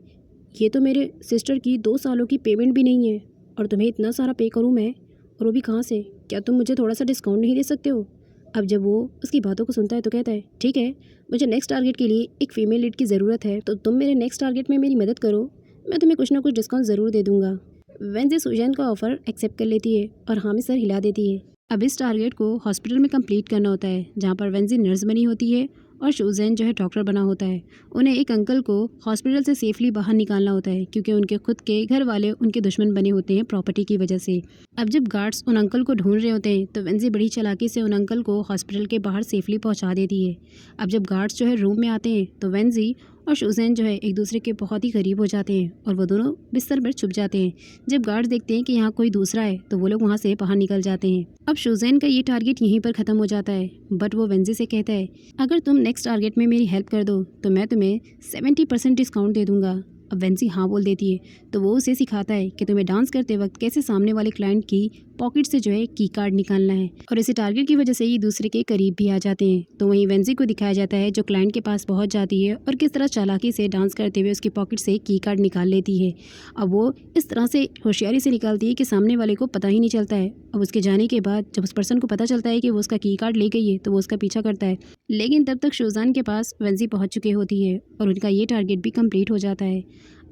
ये तो मेरे सिस्टर की 2 सालों की पेमेंट भी नहीं है और तुम्हें इतना सारा पे करूँ मैं, और वो भी कहाँ से, क्या तुम मुझे थोड़ा सा डिस्काउंट नहीं दे सकते हो। अब जब वो उसकी बातों को सुनता है तो कहता है ठीक है, मुझे नेक्स्ट टारगेट के लिए एक फ़ीमेल लीड की ज़रूरत है तो तुम मेरे नेक्स्ट टारगेट में मेरी मदद करो, मैं तुम्हें कुछ ना कुछ डिस्काउंट ज़रूर दे दूँगा। वेंजी शुजैन का ऑफ़र एक्सेप्ट कर लेती है और हाँ में सर हिला देती है। अब इस टारगेट को हॉस्पिटल में कंप्लीट करना होता है जहाँ पर वेंजी नर्स बनी होती है और शुजैन जो है डॉक्टर बना होता है। उन्हें एक अंकल को हॉस्पिटल से सेफली बाहर निकालना होता है क्योंकि उनके खुद के घर वाले उनके दुश्मन बने होते हैं प्रॉपर्टी की वजह से। अब जब गार्ड्स उन अंकल को ढूंढ रहे होते हैं तो वेंजी बड़ी चालाकी से उन अंकल को हॉस्पिटल के बाहर सेफली पहुंचा देती है। अब जब गार्ड्स जो है रूम में आते हैं तो वेंजी और शुजैन जो है एक दूसरे के बहुत ही करीब हो जाते हैं और वो दोनों बिस्तर पर छुप जाते हैं। जब गार्ड्स देखते हैं कि यहाँ कोई दूसरा है तो वो लोग वहाँ से बाहर निकल जाते हैं। अब शुजैन का ये टारगेट यहीं पर ख़त्म हो जाता है, बट वो वेंजी से कहता है अगर तुम नेक्स्ट टारगेट में मेरी हेल्प कर दो तो मैं तुम्हें 70% डिस्काउंट दे दूँगा। अब वेंजी हाँ बोल देती है तो वो उसे सिखाता है कि तुम्हें डांस करते वक्त कैसे सामने वाले क्लाइंट की पॉकेट से जो है की कार्ड निकालना है और इसी टारगेट की वजह से ये दूसरे के करीब भी आ जाते हैं। तो वहीं वेंजी को दिखाया जाता है जो क्लाइंट के पास पहुंच जाती है और किस तरह चालाकी से डांस करते हुए उसकी पॉकेट से की कार्ड निकाल लेती है। अब वो इस तरह से होशियारी से निकालती है कि सामने वाले को पता ही नहीं चलता है। अब उसके जाने के बाद जब उस पर्सन को पता चलता है कि वो उसका की कार्ड ले गई है तो वो उसका पीछा करता है, लेकिन तब तक शूजान के पास वेंजी पहुंच चुकी होती है और उनका ये टारगेट भी कंप्लीट हो जाता है।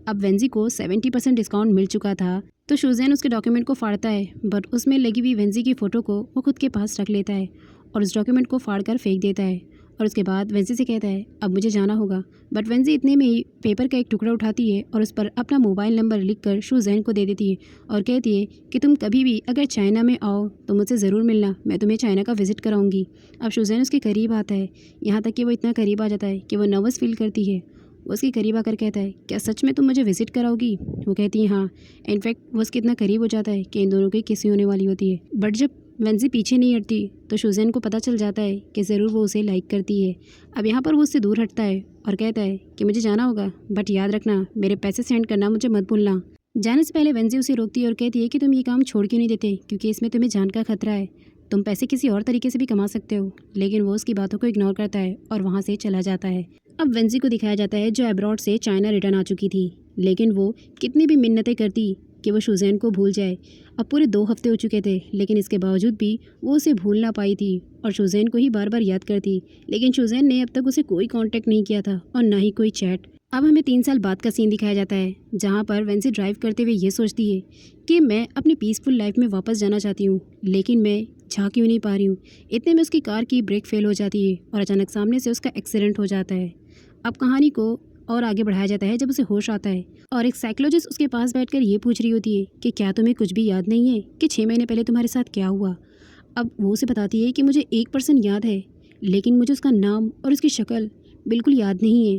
अब वेंजी को 70% डिस्काउंट मिल चुका था तो शूजैन उसके डॉक्यूमेंट को फाड़ता है, बट उसमें लगी हुई वेंजी की फ़ोटो को वो खुद के पास रख लेता है और उस डॉक्यूमेंट को फाड़ कर फेंक देता है। और उसके बाद वेंजी से कहता है अब मुझे जाना होगा, बट वेंजी इतने में ही पेपर का एक टुकड़ा उठाती है और उस पर अपना मोबाइल नंबर लिखकर शूजैन को दे देती है और कहती है कि तुम कभी भी अगर चाइना में आओ तो मुझसे ज़रूर मिलना, मैं तुम्हें चाइना का विज़िट कराऊंगी। अब शूजैन उसके करीब आता है, यहाँ तक कि वो इतना करीब आ जाता है कि वो नर्वस फील करती है। वो उसके करीब आकर कहता है क्या सच में तुम मुझे विज़िट कराओगी? वो कहती है हाँ। इनफैक्ट वो उसके इतना करीब हो जाता है कि इन दोनों की किसी होने वाली होती है, बट जब वेंजी पीछे नहीं हटती तो शूजैन को पता चल जाता है कि ज़रूर वो उसे लाइक करती है। अब यहाँ पर वो उससे दूर हटता है और कहता है कि मुझे जाना होगा, बट याद रखना मेरे पैसे सेंड करना मुझे मत भूलना। जाने से पहले वेंजी उसे रोकती है और कहती है कि तुम ये काम छोड़ क्यों नहीं देते, क्योंकि इसमें तुम्हें जान का खतरा है, तुम पैसे किसी और तरीके से भी कमा सकते हो। लेकिन वो उसकी बातों को इग्नोर करता है और वहाँ से चला जाता है। अब वेंजी को दिखाया जाता है जो अब्रॉड से चाइना रिटर्न आ चुकी थी, लेकिन वो कितनी भी मिन्नतें करती कि वो शूजैन को भूल जाए। अब पूरे 2 हफ्ते हो चुके थे, लेकिन इसके बावजूद भी वो उसे भूल ना पाई थी और शूजैन को ही बार बार याद करती। लेकिन शूजैन ने अब तक उसे कोई कांटेक्ट नहीं किया था और ना ही कोई चैट। अब हमें 3 साल बाद का सीन दिखाया जाता है जहाँ पर वेंजी ड्राइव करते हुए ये सोचती है कि मैं अपनी पीसफुल लाइफ में वापस जाना चाहती हूँ, लेकिन मैं जा क्यों नहीं पा रही हूँ। इतने में उसकी कार की ब्रेक फेल हो जाती है और अचानक सामने से उसका एक्सीडेंट हो जाता है। अब कहानी को और आगे बढ़ाया जाता है जब उसे होश आता है और एक साइकोलॉजिस्ट उसके पास बैठकर ये पूछ रही होती है कि क्या तुम्हें कुछ भी याद नहीं है कि 6 महीने पहले तुम्हारे साथ क्या हुआ। अब वो उसे बताती है कि मुझे 1% याद है, लेकिन मुझे उसका नाम और उसकी शक्ल बिल्कुल याद नहीं है।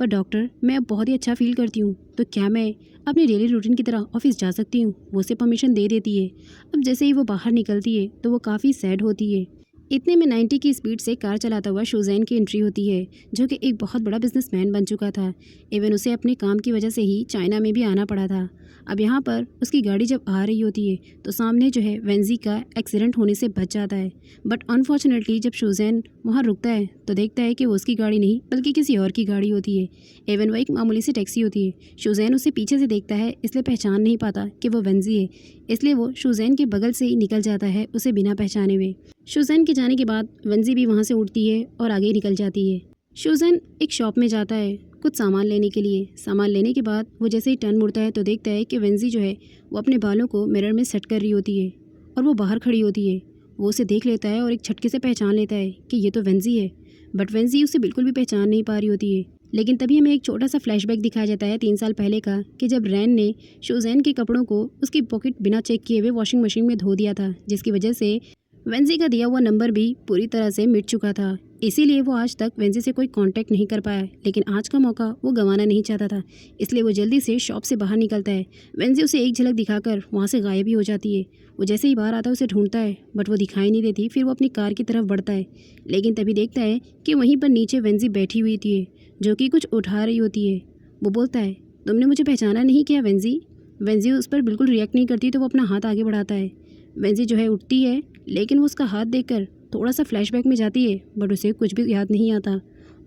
पर डॉक्टर मैं अब बहुत ही अच्छा फील करती हूँ, तो क्या मैं अपनी डेली रूटीन की तरह ऑफिस जा सकती हूँ? वो उसे परमिशन दे देती है। अब जैसे ही वो बाहर निकलती है तो वो काफ़ी सैड होती है। इतने में 90 की स्पीड से कार चलाता हुआ शूजैन की एंट्री होती है, जो कि एक बहुत बड़ा बिजनेसमैन बन चुका था। इवन उसे अपने काम की वजह से ही चाइना में भी आना पड़ा था। अब यहाँ पर उसकी गाड़ी जब आ रही होती है तो सामने जो है वेंजी का एक्सीडेंट होने से बच जाता है, बट अनफॉर्चुनेटली जब शूजैन वहाँ रुकता है तो देखता है कि वो उसकी गाड़ी नहीं बल्कि किसी और की गाड़ी होती है। इवन वो एक मामूली सी टैक्सी होती है। शूजैन उसे पीछे से देखता है, इसलिए पहचान नहीं पाता कि वो वेंजी है, इसलिए वो शूजैन के बगल से ही निकल जाता है उसे बिना पहचाने हुए। शूजैन के जाने के बाद वेंजी भी वहाँ से उठती है और आगे निकल जाती है। शूजैन एक शॉप में जाता है कुछ सामान लेने के लिए। सामान लेने के बाद वो जैसे ही टर्न मुड़ता है तो देखता है कि वेंजी जो है वो अपने बालों को मिरर में सेट कर रही होती है और वो बाहर खड़ी होती है। वो उसे देख लेता है और एक झटके से पहचान लेता है कि ये तो वेंजी है, बट वेंजी उसे बिल्कुल भी पहचान नहीं पा रही होती है। लेकिन तभी हमें एक छोटा सा फ्लैशबैक दिखाया जाता है 3 साल पहले का, कि जब रैन ने शूजैन के कपड़ों को उसकी पॉकेट बिना चेक किए हुए वॉशिंग मशीन में धो दिया था, जिसकी वजह से वेंजी का दिया हुआ नंबर भी पूरी तरह से मिट चुका था। इसीलिए वो आज तक वेंजी से कोई कांटेक्ट नहीं कर पाया, लेकिन आज का मौका वो गंवाना नहीं चाहता था, इसलिए वो जल्दी से शॉप से बाहर निकलता है। वेंजी उसे एक झलक दिखाकर वहाँ से गायब ही हो जाती है। वो जैसे ही बाहर आता है उसे ढूंढता है, बट वो दिखाई नहीं देती। फिर वो अपनी कार की तरफ बढ़ता है, लेकिन तभी देखता है कि वहीं पर नीचे वेंजी बैठी हुई थी जो कि कुछ उठा रही होती है। वो बोलता है तुमने मुझे पहचाना नहीं किया वेंजी? वेंजी उस पर बिल्कुल रिएक्ट नहीं करती, तो वो अपना हाथ आगे बढ़ाता है। वेंजी जो है उठती है, लेकिन वो उसका हाथ देखकर थोड़ा सा फ्लैशबैक में जाती है, बट उसे कुछ भी याद नहीं आता।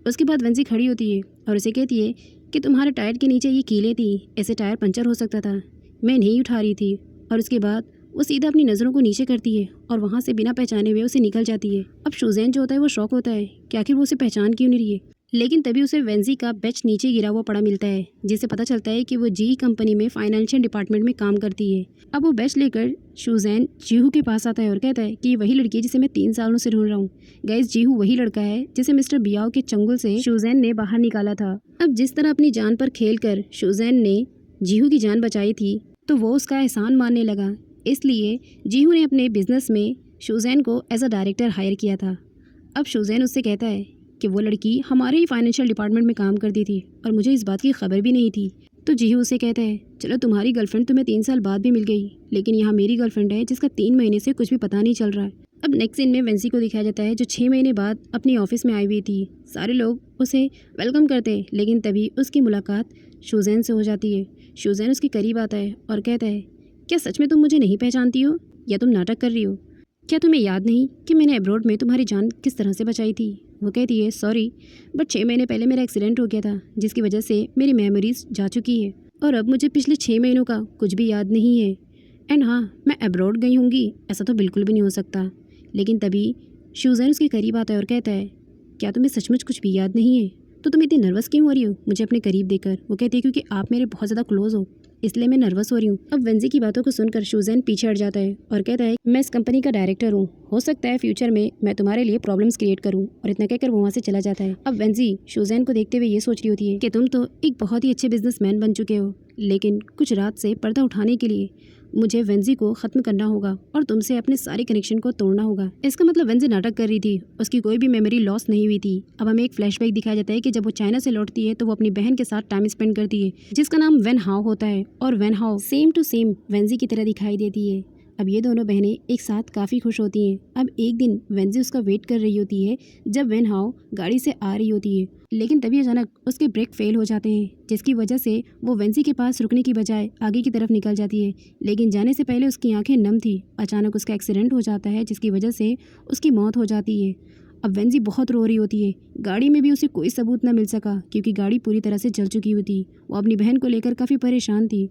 उसके बाद वेंजी खड़ी होती है और उसे कहती है कि तुम्हारे टायर के नीचे ये कीलें थी, ऐसे टायर पंचर हो सकता था, मैं नहीं उठा रही थी। और उसके बाद वो सीधा अपनी नज़रों को नीचे करती है और वहाँ से बिना पहचाने हुए उसे निकल जाती है। अब शूजैन जो होता है वो शॉक होता है कि आखिर वो उसे पहचान क्यों नहीं रही है। लेकिन तभी उसे वेंजी का बैच नीचे गिरा हुआ पड़ा मिलता है, जिससे पता चलता है कि वो जी कंपनी में फाइनेंशियल डिपार्टमेंट में काम करती है। अब वो बैच लेकर शूजैन जीहू के पास आता है और कहता है कि वही लड़की है जिसे मैं 3 सालों से ढूंढ रहा हूँ। गाइस, जीहू वही लड़का है जिसे मिस्टर बियाओ के चंगुल से शूजैन ने बाहर निकाला था। अब जिस तरह अपनी जान पर खेल कर शूजैन ने जीहू की जान बचाई थी, तो वो उसका एहसान मानने लगा। इसलिए जीहू ने अपने बिजनेस में शूजैन को एज अ डायरेक्टर हायर किया था। अब शूजैन उससे कहता है कि वो लड़की हमारे ही फाइनेंशियल डिपार्टमेंट में काम करती थी और मुझे इस बात की खबर भी नहीं थी। तो जीहू उसे कहता है चलो तुम्हारी गर्लफ्रेंड तुम्हें 3 साल बाद भी मिल गई, लेकिन यहाँ मेरी गर्लफ्रेंड है जिसका 3 महीने से कुछ भी पता नहीं चल रहा है। अब नेक्स्ट सीन में वेंजी को दिखाया जाता है जो 6 महीने बाद अपनी ऑफिस में आई हुई थी। सारे लोग उसे वेलकम करते हैं, लेकिन तभी उसकी मुलाकात शूजैन से हो जाती है। शूजैन उसके करीब आता है और कहता है क्या सच में तुम मुझे नहीं पहचानती हो? या तुम नाटक कर रही हो? क्या तुम्हें याद नहीं कि मैंने अब्रॉड में तुम्हारी जान किस तरह से बचाई थी? वो कहती है सॉरी, बट 6 महीने पहले मेरा एक्सीडेंट हो गया था जिसकी वजह से मेरी मेमोरीज जा चुकी है और अब मुझे पिछले 6 महीनों का कुछ भी याद नहीं है। एंड हाँ, मैं अब्रॉड गई होंगी ऐसा तो बिल्कुल भी नहीं हो सकता। लेकिन तभी शूज़ैन उसके करीब आता है और कहता है क्या तुम्हें सचमुच कुछ भी याद नहीं है? तो तुम इतनी नर्वस क्यों हो रही हो मुझे अपने करीब देखकर? वो कहती है क्योंकि आप मेरे बहुत ज़्यादा क्लोज हो, इसलिए मैं नर्वस हो रही हूँ। अब वेंजी की बातों को सुनकर शूज़ैन पीछे हट जाता है और कहता है मैं इस कंपनी का डायरेक्टर हूँ, हो सकता है फ्यूचर में मैं तुम्हारे लिए प्रॉब्लम्स क्रिएट करूँ। और इतना कहकर वो वहाँ से चला जाता है। अब वेंजी शूज़ैन को देखते हुए ये सोच रही होती है कि तुम तो एक बहुत ही अच्छे बिजनेसमैन बन चुके हो, लेकिन कुछ रात से पर्दा उठाने के लिए मुझे वेंजी को ख़त्म करना होगा और तुमसे अपने सारे कनेक्शन को तोड़ना होगा। इसका मतलब वेंजी नाटक कर रही थी, उसकी कोई भी मेमोरी लॉस नहीं हुई थी। अब हमें एक फ्लैशबैक दिखाया जाता है कि जब वो चाइना से लौटती है तो वो अपनी बहन के साथ टाइम स्पेंड करती है जिसका नाम वेन हाओ होता है और वेन हाओ सेम टू सेम वेंजी की तरह दिखाई देती है। अब ये दोनों बहनें एक साथ काफ़ी खुश होती हैं। अब एक दिन वेंजी उसका वेट कर रही होती है जब वेन हाओ गाड़ी से आ रही होती है, लेकिन तभी अचानक उसके ब्रेक फेल हो जाते हैं जिसकी वजह से वो वेंजी के पास रुकने की बजाय आगे की तरफ निकल जाती है। लेकिन जाने से पहले उसकी आंखें नम थी। अचानक उसका एक्सीडेंट हो जाता है जिसकी वजह से उसकी मौत हो जाती है। अब वेंजी बहुत रो रही होती है। गाड़ी में भी उसे कोई सबूत न मिल सका क्योंकि गाड़ी पूरी तरह से जल चुकी हुई थी। वो अपनी बहन को लेकर काफ़ी परेशान थी।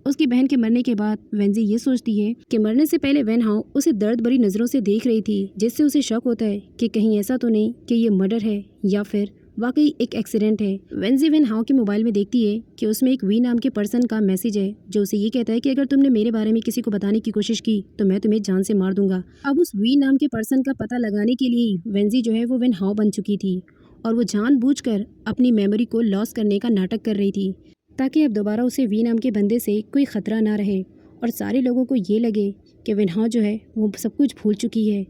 उसकी बहन के मरने के बाद वेंजी ये सोचती है कि मरने से पहले वेन हाओ उसे दर्द भरी नज़रों से देख रही थी जिससे उसे शक होता है कि कहीं ऐसा तो नहीं कि ये मर्डर है या फिर वाकई एक एक्सीडेंट है। वेंजी वेन हाओ के मोबाइल में देखती है कि उसमें एक वी नाम के पर्सन का मैसेज है जो उसे ये कहता है कि अगर तुमने मेरे बारे में किसी को बताने की कोशिश की तो मैं तुम्हें जान से मार दूंगा। अब उस वी नाम के पर्सन का पता लगाने के लिए वेंजी जो है वो वेन हाओ बन चुकी थी और वो जानबूझकर अपनी मेमोरी को लॉस करने का नाटक कर रही थी ताकि अब दोबारा उसे वी नाम के बंदे से कोई ख़तरा ना रहे और सारे लोगों को ये लगे कि वेन हाओ जो है वो सब कुछ भूल चुकी है।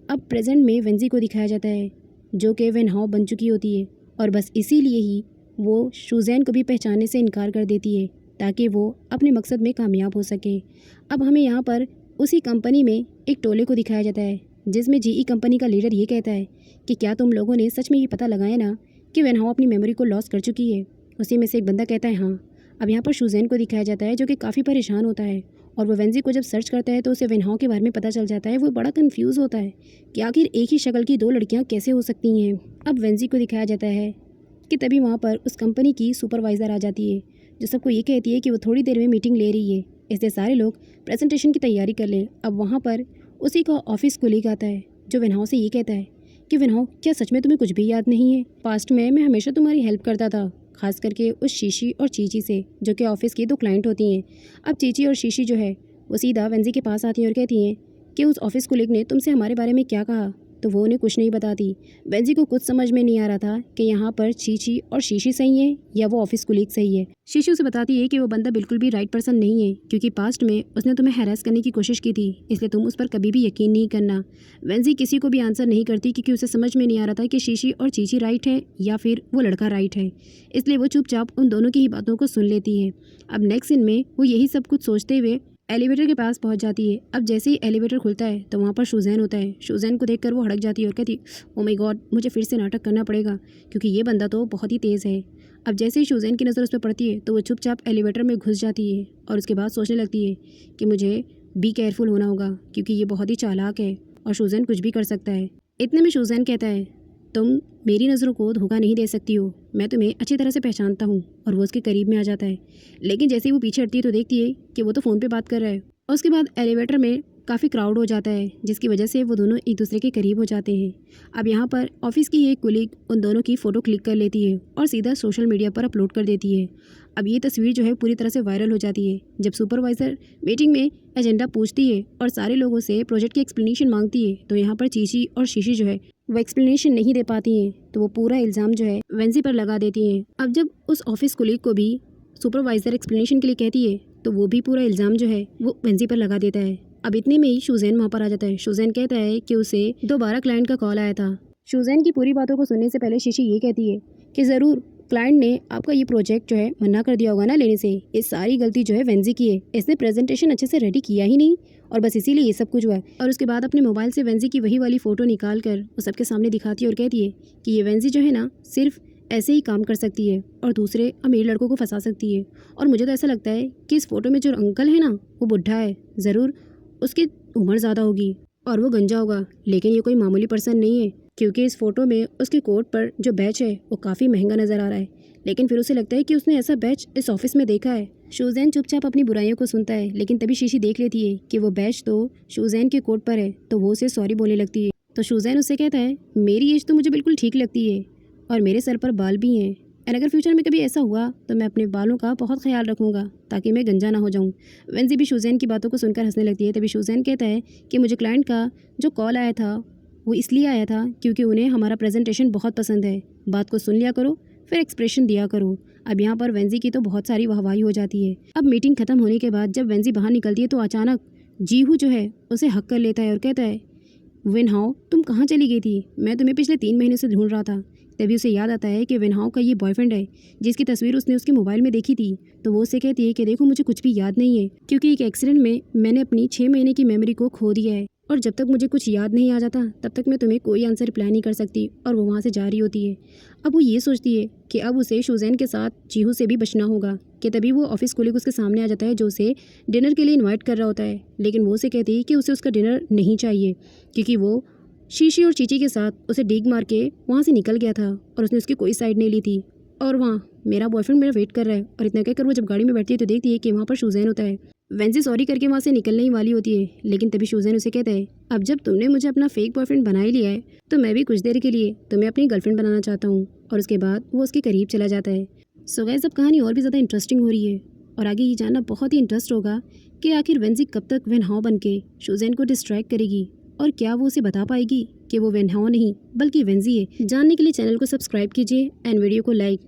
अब प्रेजेंट में वेंजी को दिखाया जाता है जो कि वेन हाओ बन चुकी होती है और बस इसीलिए ही वो शूज़ैन को भी पहचानने से इनकार कर देती है ताकि वो अपने मकसद में कामयाब हो सके। अब हमें यहाँ पर उसी कंपनी में एक टोले को दिखाया जाता है जिसमें जीई कंपनी का लीडर ये कहता है कि क्या तुम लोगों ने सच में ये पता लगाया ना कि वेन हाओ अपनी मेमोरी को लॉस कर चुकी है? उसी में से एक बंदा कहता है हाँ। अब यहाँ पर शूज़ैन को दिखाया जाता है जो कि काफ़ी परेशान होता है और वो वेंजी को जब सर्च करता है तो उसे वेन हाओ के बारे में पता चल जाता है। वो बड़ा कंफ्यूज होता है कि आखिर एक ही शक्ल की दो लड़कियाँ कैसे हो सकती हैं। अब वेंजी को दिखाया जाता है कि तभी वहाँ पर उस कंपनी की सुपरवाइज़र आ जाती है जो सबको ये कहती है कि वो थोड़ी देर में मीटिंग ले रही है, इसलिए सारे लोग प्रेजेंटेशन की तैयारी कर लें। अब वहाँ पर उसी का ऑफिस कोलीग आता है जो वेन हाओ से ये कहता है कि वेन हाओ क्या सच में तुम्हें कुछ भी याद नहीं है? पास्ट में मैं हमेशा तुम्हारी हेल्प करता था, खास करके उस शीशी और चीची से जो कि ऑफिस की 2 क्लाइंट होती हैं। अब चीची और शीशी जो है वो सीधा वेंजी के पास आती हैं और कहती हैं कि उस ऑफिस कोलीग ने तुमसे हमारे बारे में क्या कहा, तो वो उन्हें कुछ नहीं बताती। वेंजी को कुछ समझ में नहीं आ रहा था कि यहाँ पर चीची और शीशी सही है या वो ऑफिस कोलीग सही है। शीशी उसे बताती है कि वो बंदा बिल्कुल भी राइट पर्सन नहीं है क्योंकि पास्ट में उसने तुम्हें हैरेस करने की कोशिश की थी, इसलिए तुम उस पर कभी भी यकीन नहीं करना। वेंजी किसी को भी आंसर नहीं करती क्योंकि उसे समझ में नहीं आ रहा था कि शीशी और चीची राइट है या फिर वो लड़का राइट है, इसलिए वो चुपचाप उन दोनों की ही बातों को सुन लेती है। अब नेक्स्ट सीन में वो यही सब कुछ सोचते हुए एलिवेटर के पास पहुंच जाती है। अब जैसे ही एलिवेटर खुलता है तो वहाँ पर शूज़ैन होता है। शूज़ैन को देखकर वो हड़क जाती है और कहती ओ माय गॉड, मुझे फिर से नाटक करना पड़ेगा क्योंकि ये बंदा तो बहुत ही तेज़ है। अब जैसे ही शूज़ैन की नज़र उस पर पड़ती है तो वो चुपचाप एलिवेटर में घुस जाती है और उसके बाद सोचने लगती है कि मुझे बी केयरफुल होना होगा क्योंकि ये बहुत ही चालाक है और शूज़ैन कुछ भी कर सकता है। इतने में शूज़ैन कहता है तुम मेरी नज़रों को धोखा नहीं दे सकती हो, मैं तुम्हें अच्छी तरह से पहचानता हूँ। और वो उसके करीब में आ जाता है, लेकिन जैसे ही वो पीछे हटती है तो देखती है कि वो तो फ़ोन पे बात कर रहा है। और उसके बाद एलिवेटर में काफ़ी क्राउड हो जाता है जिसकी वजह से वो दोनों एक दूसरे के करीब हो जाते हैं। अब यहाँ पर ऑफिस की एक कुलीग उन दोनों की फ़ोटो क्लिक कर लेती है और सीधा सोशल मीडिया पर अपलोड कर देती है। अब ये तस्वीर जो है पूरी तरह से वायरल हो जाती है। जब सुपरवाइज़र मीटिंग में एजेंडा पूछती है और सारे लोगों से प्रोजेक्ट की एक्सप्लेनेशन मांगती है तो यहाँ पर चीची और शीशी जो है वो एक्सप्लेनेशन नहीं दे पाती हैं, तो वो पूरा इल्ज़ाम जो है वेंजी पर लगा देती हैं। अब जब उस ऑफिस कुलीग को भी सुपरवाइज़र एक्सप्लेनेशन के लिए कहती है तो वो भी पूरा इल्ज़ाम जो है वो वेंजी पर लगा देता है। अब इतने में ही शूज़ैन वहाँ पर आ जाता है। शूज़ैन कहता है कि उसे दोबारा क्लाइंट का कॉल आया था। शूज़ैन की पूरी बातों को सुनने से पहले शीशी ये कहती है कि ज़रूर क्लाइंट ने आपका ये प्रोजेक्ट जो है मना कर दिया होगा ना लेने से। ये सारी गलती जो है वेंजी की है, इसने प्रेजेंटेशन अच्छे से रेडी किया ही नहीं और बस इसीलिए ये सब कुछ हुआ है। और उसके बाद अपने मोबाइल से वेंजी की वही वाली फ़ोटो निकाल कर वो सबके सामने दिखाती है और कहती है कि ये वेंजी जो है ना सिर्फ ऐसे ही काम कर सकती है और दूसरे अमीर लड़कों को फंसा सकती है। और मुझे तो ऐसा लगता है कि इस फ़ोटो में जो अंकल है ना वो बुढ़ा है, ज़रूर उसके उम्र ज़्यादा होगी और वो गंजा होगा, लेकिन ये कोई मामूली पर्सन नहीं है, क्योंकि इस फोटो में उसके कोट पर जो बैच है वो काफ़ी महंगा नज़र आ रहा है। लेकिन फिर उसे लगता है कि उसने ऐसा बैच इस ऑफिस में देखा है। शूजैन चुपचाप अपनी बुराइयों को सुनता है, लेकिन तभी शीशी देख लेती है कि वो बैच तो शूजैन के कोट पर है, तो वो उसे सॉरी बोलने लगती है। तो शूजैन उससे कहता है, मेरी एज तो मुझे बिल्कुल ठीक लगती है और मेरे सर पर बाल भी हैं, और अगर फ्यूचर में कभी ऐसा हुआ तो मैं अपने बालों का बहुत ख्याल रखूंगा ताकि मैं गंजा ना हो जाऊं। वेंजी भी शूजैन की बातों को सुनकर हंसने लगती है। तभी शूजैन कहता है कि मुझे क्लाइंट का जो कॉल आया था वो इसलिए आया था क्योंकि उन्हें हमारा प्रेजेंटेशन बहुत पसंद है। बात को सुन लिया करो, फिर एक्सप्रेशन दिया करो। अब यहाँ पर वेंजी की तो बहुत सारी वाहवाही हो जाती है। अब मीटिंग खत्म होने के बाद जब वेंजी बाहर निकलती है तो अचानक जीहू जो है उसे हक कर लेता है और कहता है, विनहाओ तुम कहाँ चली गई थी? मैं तुम्हें पिछले 3 महीने से ढूंढ रहा था। तभी उसे याद आता है कि विनहाओ का ये बॉयफ्रेंड है जिसकी तस्वीर उसने उसके मोबाइल में देखी थी। तो वो उससे कहती है कि देखो मुझे कुछ भी याद नहीं है, क्योंकि एक एक्सीडेंट में मैंने अपनी 6 महीने की मेमोरी को खो दिया है, और जब तक मुझे कुछ याद नहीं आ जाता तब तक मैं तुम्हें कोई आंसर रिप्लाई नहीं कर सकती। और वो वहाँ से जा रही होती है। अब वो ये सोचती है कि अब उसे शूजैन के साथ जीहू से भी बचना होगा, कि तभी वो ऑफिस कोलीग उसके सामने आ जाता है जो उसे डिनर के लिए इन्वाइट कर रहा होता है। लेकिन वो उसे कहती है कि उसे उसका डिनर नहीं चाहिए, क्योंकि वो शीशी और चीची के साथ उसे डीग मार के वहाँ से निकल गया था और उसने उसकी कोई साइड नहीं ली थी। और वहाँ मेरा बॉयफ्रेंड मेरा वेट कर रहा है। और इतना कहकर वो जब गाड़ी में बैठती है तो देखती है कि वहाँ पर शूजैन होता है। वेंजी सॉरी करके वहाँ से निकलने ही वाली होती है, लेकिन तभी शूजैन उसे कहता है, अब जब तुमने मुझे अपना फेक बॉयफ्रेंड बना ही लिया है तो मैं भी कुछ देर के लिए तुम्हें अपनी गर्लफ्रेंड बनाना चाहता हूँ। और उसके बाद वो उसके करीब चला जाता है। सो गाइस, अब कहानी और भी ज़्यादा इंटरेस्टिंग हो रही है और आगे ये जानना बहुत ही इंटरेस्ट होगा कि आखिर वेंजी कब तक विनहाओ बन के शूजैन को डिस्ट्रैक्ट करेगी, और क्या वो उसे बता पाएगी कि वो विनहाओ नहीं बल्कि वेंजी है। जानने के लिए चैनल को सब्सक्राइब कीजिए एंड वीडियो को लाइक